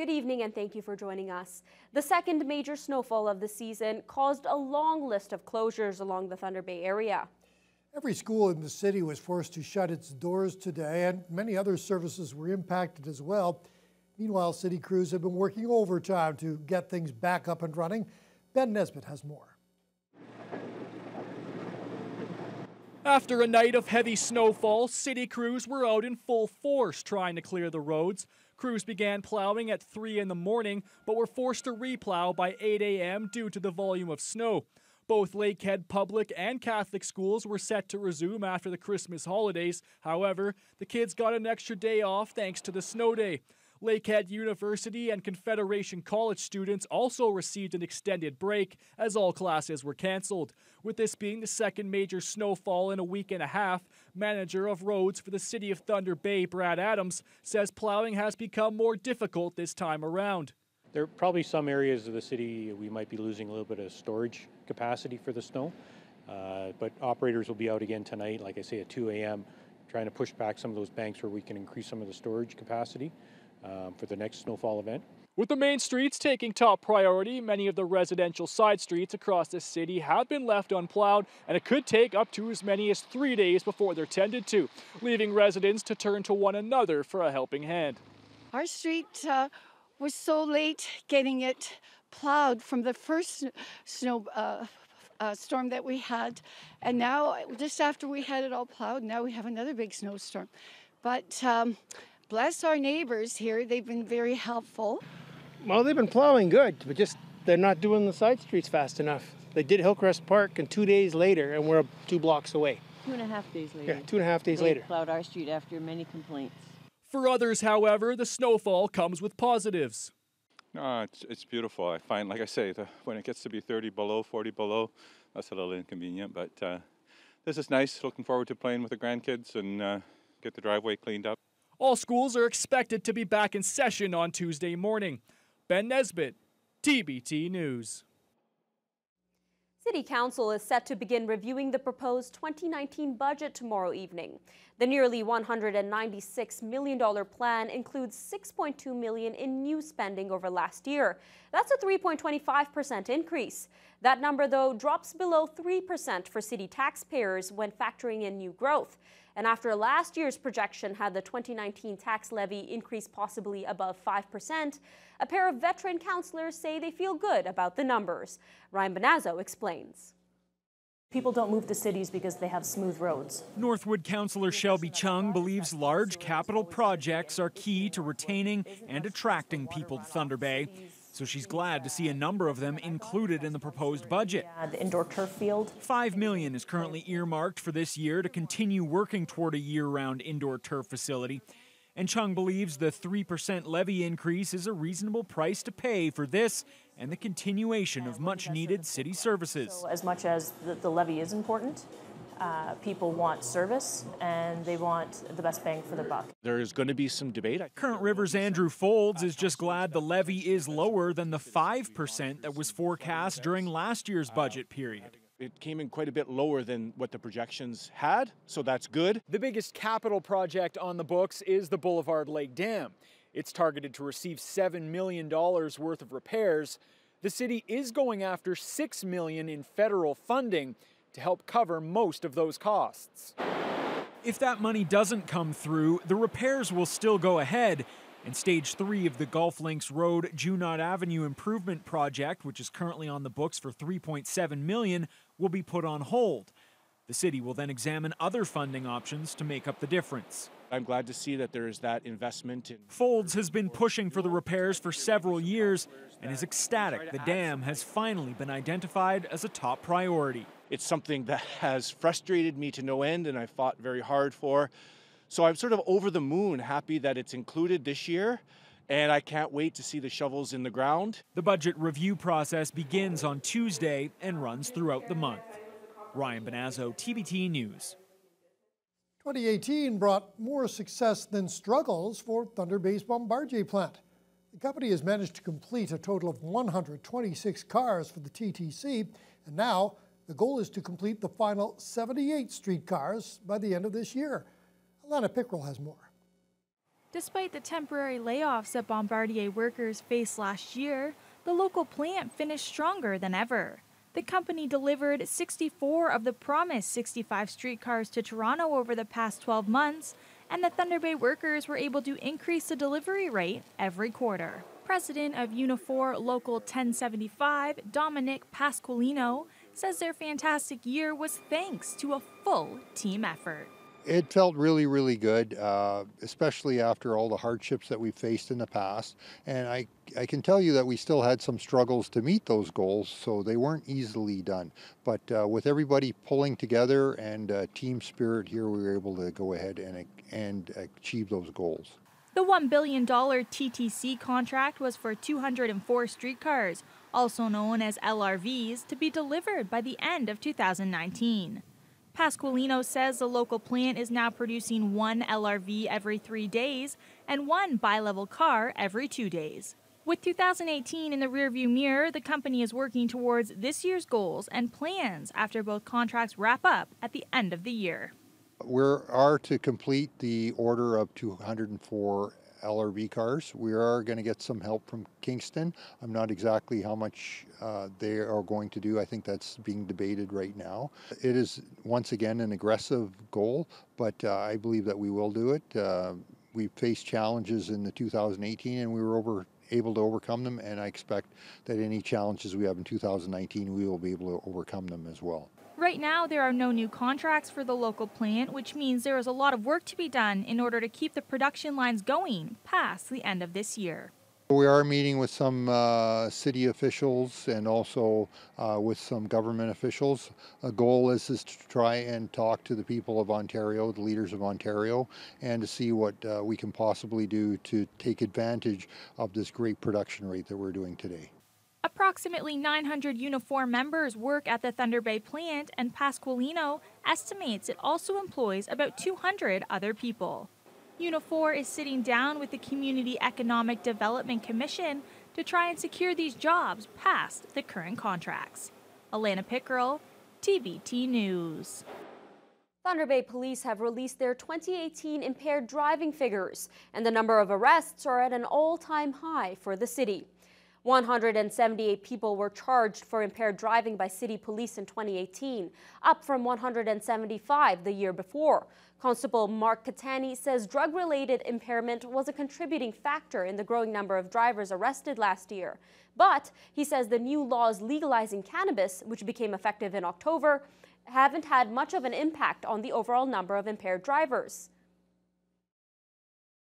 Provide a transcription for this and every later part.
Good evening and thank you for joining us. The second major snowfall of the season caused a long list of closures along the Thunder Bay area. Every school in the city was forced to shut its doors today, and many other services were impacted as well. Meanwhile, city crews have been working overtime to get things back up and running. Ben Nesbitt has more. After a night of heavy snowfall, city crews were out in full force trying to clear the roads. Crews began plowing at 3 in the morning, but were forced to replow by 8 a.m. due to the volume of snow. Both Lakehead public and Catholic schools were set to resume after the Christmas holidays. However, the kids got an extra day off thanks to the snow day. Lakehead University and Confederation College students also received an extended break as all classes were canceled. With this being the second major snowfall in a week and a half, manager of roads for the city of Thunder Bay, Brad Adams, says plowing has become more difficult this time around. There are probably some areas of the city we might be losing a little bit of storage capacity for the snow, but operators will be out again tonight, like I say, at 2 a.m., trying to push back some of those banks where we can increase some of the storage capacity for the next snowfall event. With the main streets taking top priority, many of the residential side streets across the city have been left unplowed, and it could take up to as many as 3 days before they're tended to, leaving residents to turn to one another for a helping hand. Our street was so late getting it plowed from the first snow storm that we had, and now just after we had it all plowed, now we have another big snowstorm. But bless our neighbors here, they've been very helpful. Well, they've been plowing good, but just they're not doing the side streets fast enough. They did Hillcrest Park, and 2 days later, and we're 2 blocks away. 2.5 days later. Yeah, 2.5 days they later. Plowed our street after many complaints. For others, however, the snowfall comes with positives. No, it's beautiful. I find, like I say, when it gets to be 30 below, 40 below, that's a little inconvenient. But this is nice. Looking forward to playing with the grandkids and get the driveway cleaned up. All schools are expected to be back in session on Tuesday morning. Ben Nesbitt, TBT News. City Council is set to begin reviewing the proposed 2019 budget tomorrow evening. The nearly $196 million plan includes $6.2 million in new spending over last year. That's a 3.25% increase. That number, though, drops below 3% for city taxpayers when factoring in new growth. And after last year's projection had the 2019 tax levy increase possibly above 5%, a pair of veteran councillors say they feel good about the numbers. Ryan Bonazzo explains. People don't move to cities because they have smooth roads. Northwood councillor Shelby Chung believes large capital projects are key to retaining and attracting people to Thunder Bay. So she's glad to see a number of them included in the proposed budget. The indoor turf field. $5 million is currently earmarked for this year to continue working toward a year-round indoor turf facility. And Chung believes the 3% levy increase is a reasonable price to pay for this and the continuation of much-needed city services. So as much as the levy is important, people want service and they want the best bang for the buck. There is going to be some debate. Current River's Andrew Folds is just glad the levy is lower than the 5% that was forecast during last year's budget period. It came in quite a bit lower than what the projections had, so that's good. The biggest capital project on the books is the Boulevard Lake Dam. It's targeted to receive $7 million worth of repairs. The city is going after $6 million in federal funding to help cover most of those costs. If that money doesn't come through, the repairs will still go ahead, and Stage 3 of the Golf Links Road Junot Avenue Improvement Project, which is currently on the books for $3.7 million, will be put on hold. The city will then examine other funding options to make up the difference. I'm glad to see that there is that investment. Folds has been pushing for the repairs for several years and is ecstatic the dam has finally been identified as a top priority. It's something that has frustrated me to no end and I fought very hard for. So I'm sort of over the moon happy that it's included this year, and I can't wait to see the shovels in the ground. The budget review process begins on Tuesday and runs throughout the month. Ryan Bonazzo, TBT News. 2018 brought more success than struggles for Thunder Bay's Bombardier plant. The company has managed to complete a total of 126 cars for the TTC, and now the goal is to complete the final 78 streetcars by the end of this year. Alana Pickrell has more. Despite the temporary layoffs that Bombardier workers faced last year, the local plant finished stronger than ever. The company delivered 64 of the promised 65 streetcars to Toronto over the past 12 months, and the Thunder Bay workers were able to increase the delivery rate every quarter. President of Unifor Local 1075, Dominic Pasqualino, says their fantastic year was thanks to a full team effort. It felt really, really good, especially after all the hardships that we faced in the past. And I can tell you that we still had some struggles to meet those goals, so they weren't easily done. But with everybody pulling together and team spirit here, we were able to go ahead and achieve those goals. The $1 billion TTC contract was for 204 streetcars, also known as LRVs, to be delivered by the end of 2019. Pasqualino says the local plant is now producing one LRV every 3 days and one bi-level car every 2 days. With 2018 in the rearview mirror, the company is working towards this year's goals and plans after both contracts wrap up at the end of the year. We are to complete the order of 204 LRV cars. We are going to get some help from Kingston. I'm not exactly how much they are going to do. I think that's being debated right now. It is once again an aggressive goal, but I believe that we will do it. We faced challenges in the 2018 and we were able to overcome them, and I expect that any challenges we have in 2019 we will be able to overcome them as well. Right now, there are no new contracts for the local plant, which means there is a lot of work to be done in order to keep the production lines going past the end of this year. We are meeting with some city officials and also with some government officials. A goal is to try and talk to the people of Ontario, the leaders of Ontario, and to see what we can possibly do to take advantage of this great production rate that we're doing today. Approximately 900 Unifor members work at the Thunder Bay plant, and Pasqualino estimates it also employs about 200 other people. Unifor is sitting down with the Community Economic Development Commission to try and secure these jobs past the current contracts. Alana Pickrell, TBT News. Thunder Bay police have released their 2018 impaired driving figures, and the number of arrests are at an all-time high for the city. 178 people were charged for impaired driving by city police in 2018, up from 175 the year before. Constable Mark Catani says drug-related impairment was a contributing factor in the growing number of drivers arrested last year. But he says the new laws legalizing cannabis, which became effective in October, haven't had much of an impact on the overall number of impaired drivers.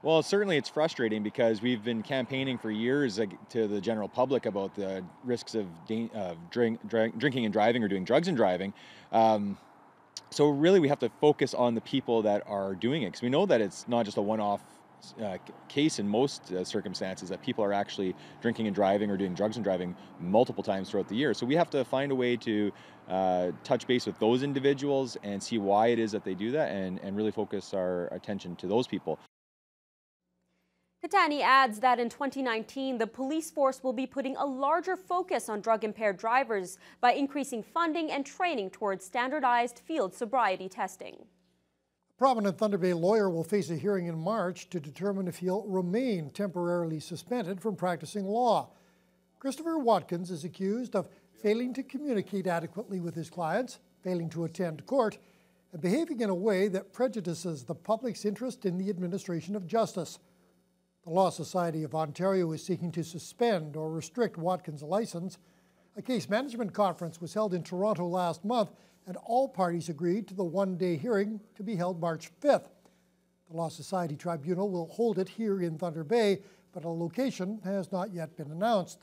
Well, certainly it's frustrating because we've been campaigning for years to the general public about the risks of drinking and driving or doing drugs and driving. So really we have to focus on the people that are doing it, because we know that it's not just a one-off case in most circumstances, that people are actually drinking and driving or doing drugs and driving multiple times throughout the year. So we have to find a way to touch base with those individuals and see why it is that they do that, and really focus our attention to those people. Catani adds that in 2019, the police force will be putting a larger focus on drug-impaired drivers by increasing funding and training towards standardized field sobriety testing. A prominent Thunder Bay lawyer will face a hearing in March to determine if he'll remain temporarily suspended from practicing law. Christopher Watkins is accused of failing to communicate adequately with his clients, failing to attend court, and behaving in a way that prejudices the public's interest in the administration of justice. The Law Society of Ontario is seeking to suspend or restrict Watkins' license. A case management conference was held in Toronto last month, and all parties agreed to the one-day hearing to be held March 5th. The Law Society Tribunal will hold it here in Thunder Bay, but a location has not yet been announced.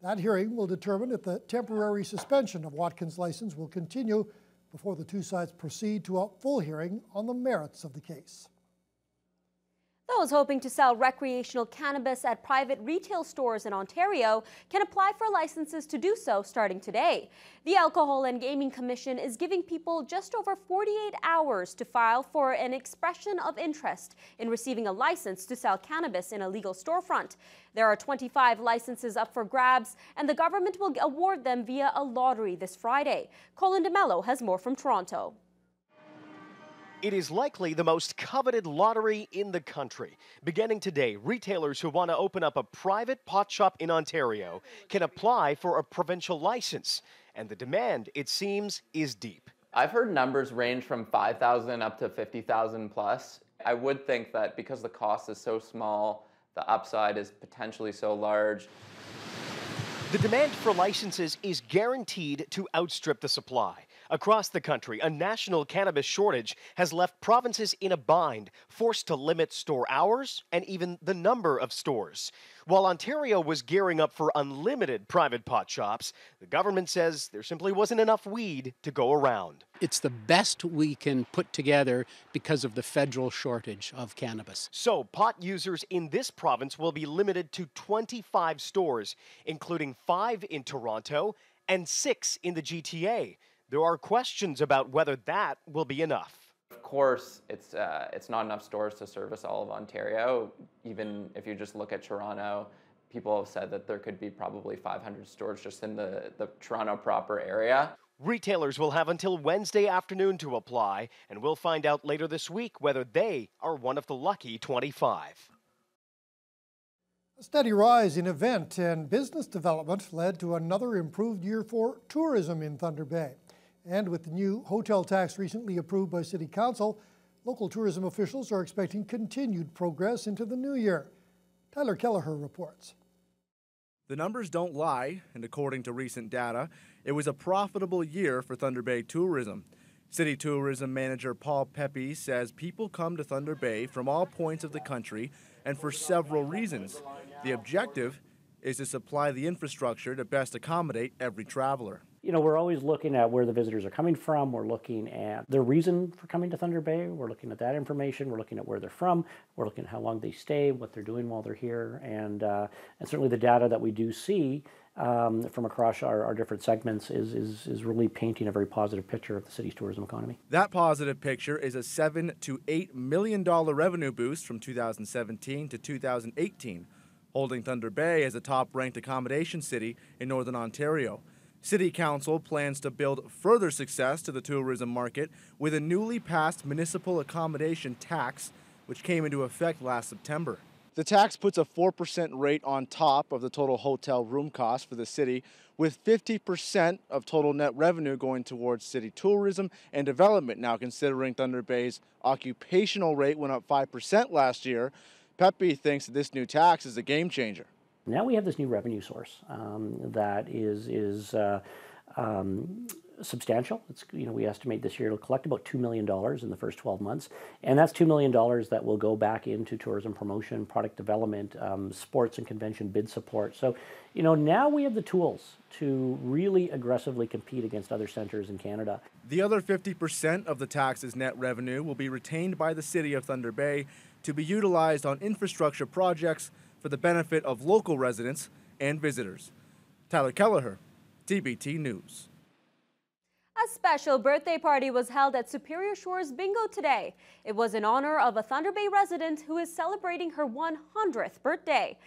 That hearing will determine if the temporary suspension of Watkins' license will continue before the two sides proceed to a full hearing on the merits of the case. Those hoping to sell recreational cannabis at private retail stores in Ontario can apply for licenses to do so starting today. The Alcohol and Gaming Commission is giving people just over 48 hours to file for an expression of interest in receiving a license to sell cannabis in a legal storefront. There are 25 licenses up for grabs, and the government will award them via a lottery this Friday. Colin DeMello has more from Toronto. It is likely the most coveted lottery in the country. Beginning today, retailers who want to open up a private pot shop in Ontario can apply for a provincial license. And the demand, it seems, is deep. I've heard numbers range from 5,000 up to 50,000 plus. I would think that because the cost is so small, the upside is potentially so large. The demand for licenses is guaranteed to outstrip the supply. Across the country, a national cannabis shortage has left provinces in a bind, forced to limit store hours and even the number of stores. While Ontario was gearing up for unlimited private pot shops, the government says there simply wasn't enough weed to go around. It's the best we can put together because of the federal shortage of cannabis. So pot users in this province will be limited to 25 stores, including 5 in Toronto and 6 in the GTA. There are questions about whether that will be enough. Of course, it's not enough stores to service all of Ontario. Even if you just look at Toronto, people have said that there could be probably 500 stores just in the Toronto proper area. Retailers will have until Wednesday afternoon to apply, and we'll find out later this week whether they are one of the lucky 25. A steady rise in event and business development led to another improved year for tourism in Thunder Bay. And with the new hotel tax recently approved by City Council, local tourism officials are expecting continued progress into the new year. Tyler Kelleher reports. The numbers don't lie, and according to recent data, it was a profitable year for Thunder Bay tourism. City Tourism Manager Paul Pepe says people come to Thunder Bay from all points of the country and for several reasons. The objective is to supply the infrastructure to best accommodate every traveler. You know, we're always looking at where the visitors are coming from. We're looking at their reason for coming to Thunder Bay. We're looking at that information. We're looking at where they're from. We're looking at how long they stay, what they're doing while they're here. And certainly the data that we do see from across our different segments is really painting a very positive picture of the city's tourism economy. That positive picture is a $7 to $8 million revenue boost from 2017 to 2018, holding Thunder Bay as a top-ranked accommodation city in Northern Ontario. City Council plans to build further success to the tourism market with a newly passed municipal accommodation tax, which came into effect last September. The tax puts a 4% rate on top of the total hotel room cost for the city, with 50% of total net revenue going towards city tourism and development. Now, considering Thunder Bay's occupational rate went up 5% last year, Pepe thinks that this new tax is a game changer. Now we have this new revenue source that is substantial. It's, we estimate this year it'll collect about $2 million in the first 12 months. And that's $2 million that will go back into tourism promotion, product development, sports and convention bid support. So, now we have the tools to really aggressively compete against other centers in Canada. The other 50% of the tax's net revenue will be retained by the City of Thunder Bay to be utilized on infrastructure projects for the benefit of local residents and visitors. Tyler Kelleher, TBT News. A special birthday party was held at Superior Shores Bingo today. It was in honor of a Thunder Bay resident who is celebrating her 100th birthday.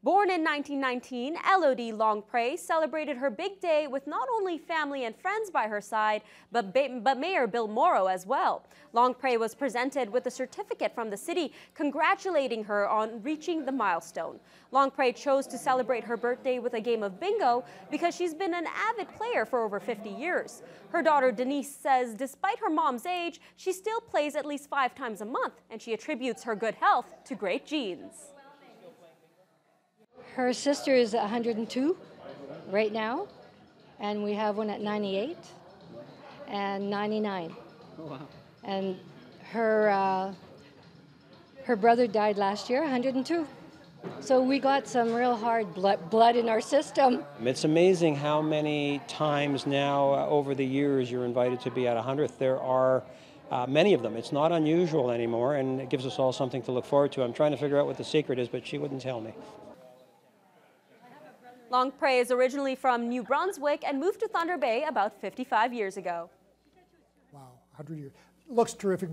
Born in 1919, Elodie Longpre celebrated her big day with not only family and friends by her side, but Mayor Bill Morrow as well. Longpre was presented with a certificate from the city congratulating her on reaching the milestone. Longpre chose to celebrate her birthday with a game of bingo because she's been an avid player for over 50 years. Her daughter Denise says despite her mom's age, she still plays at least 5 times a month, and she attributes her good health to great genes. Her sister is 102 right now, and we have one at 98 and 99. Oh, wow. And her brother died last year, 102. So we got some real hard blood in our system. It's amazing how many times now over the years you're invited to be at 100th. There are many of them. It's not unusual anymore, and it gives us all something to look forward to. I'm trying to figure out what the secret is, but she wouldn't tell me. Longpre is originally from New Brunswick and moved to Thunder Bay about 55 years ago. Wow, 100 years. Looks terrific.